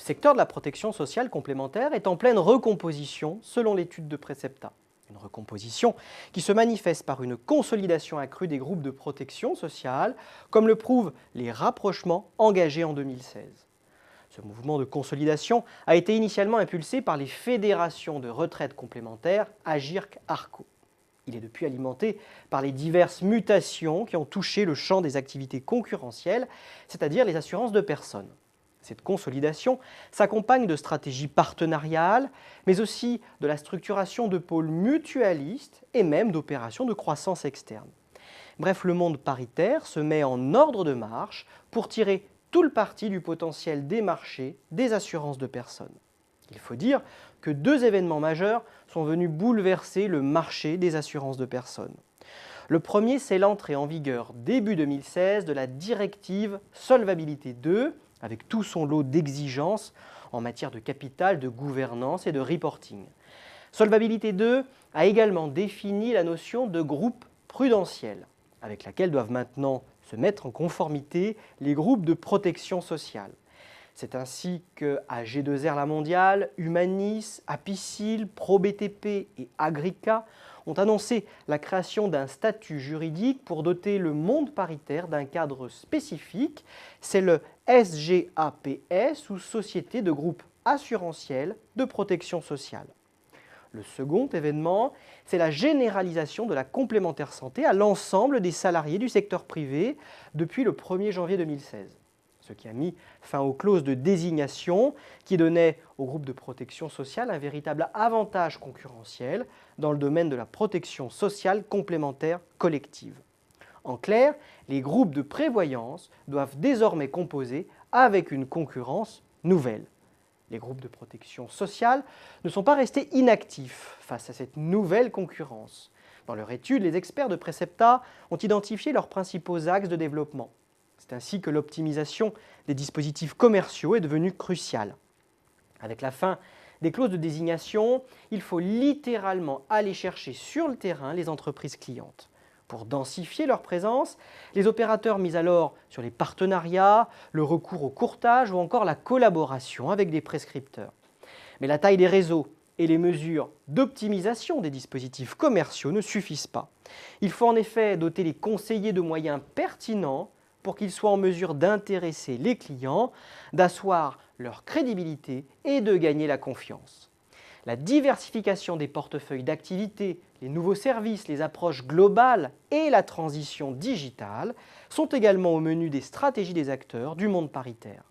secteur de la protection sociale complémentaire est en pleine recomposition selon l'étude de Precepta. Une recomposition qui se manifeste par une consolidation accrue des groupes de protection sociale, comme le prouvent les rapprochements engagés en 2016. Ce mouvement de consolidation a été initialement impulsé par les fédérations de retraite complémentaires Agirc-Arrco. Il est depuis alimenté par les diverses mutations qui ont touché le champ des activités concurrentielles, c'est-à-dire les assurances de personnes. Cette consolidation s'accompagne de stratégies partenariales, mais aussi de la structuration de pôles mutualistes et même d'opérations de croissance externe. Bref, le monde paritaire se met en ordre de marche pour tirer tout le parti du potentiel des marchés des assurances de personnes. Il faut dire que deux événements majeurs sont venus bouleverser le marché des assurances de personnes. Le premier, c'est l'entrée en vigueur début 2016 de la directive Solvabilité 2, avec tout son lot d'exigences en matière de capital, de gouvernance et de reporting. Solvabilité 2 a également défini la notion de groupe prudentiel, avec laquelle doivent maintenant se mettre en conformité les groupes de protection sociale. C'est ainsi que AG2R La Mondiale, Humanis, Apicil, ProBTP et Agrica ont annoncé la création d'un statut juridique pour doter le monde paritaire d'un cadre spécifique, c'est le SGAPS ou Société de groupe assurantiel de protection sociale. Le second événement, c'est la généralisation de la complémentaire santé à l'ensemble des salariés du secteur privé depuis le 1er janvier 2016. Ce qui a mis fin aux clauses de désignation qui donnaient aux groupes de protection sociale un véritable avantage concurrentiel dans le domaine de la protection sociale complémentaire collective. En clair, les groupes de prévoyance doivent désormais composer avec une concurrence nouvelle. Les groupes de protection sociale ne sont pas restés inactifs face à cette nouvelle concurrence. Dans leur étude, les experts de Precepta ont identifié leurs principaux axes de développement. C'est ainsi que l'optimisation des dispositifs commerciaux est devenue cruciale. Avec la fin des clauses de désignation, il faut littéralement aller chercher sur le terrain les entreprises clientes. Pour densifier leur présence, les opérateurs misent alors sur les partenariats, le recours au courtage ou encore la collaboration avec des prescripteurs. Mais la taille des réseaux et les mesures d'optimisation des dispositifs commerciaux ne suffisent pas. Il faut en effet doter les conseillers de moyens pertinents pour qu'ils soient en mesure d'intéresser les clients, d'asseoir leur crédibilité et de gagner la confiance. La diversification des portefeuilles d'activités, les nouveaux services, les approches globales et la transition digitale sont également au menu des stratégies des acteurs du monde paritaire.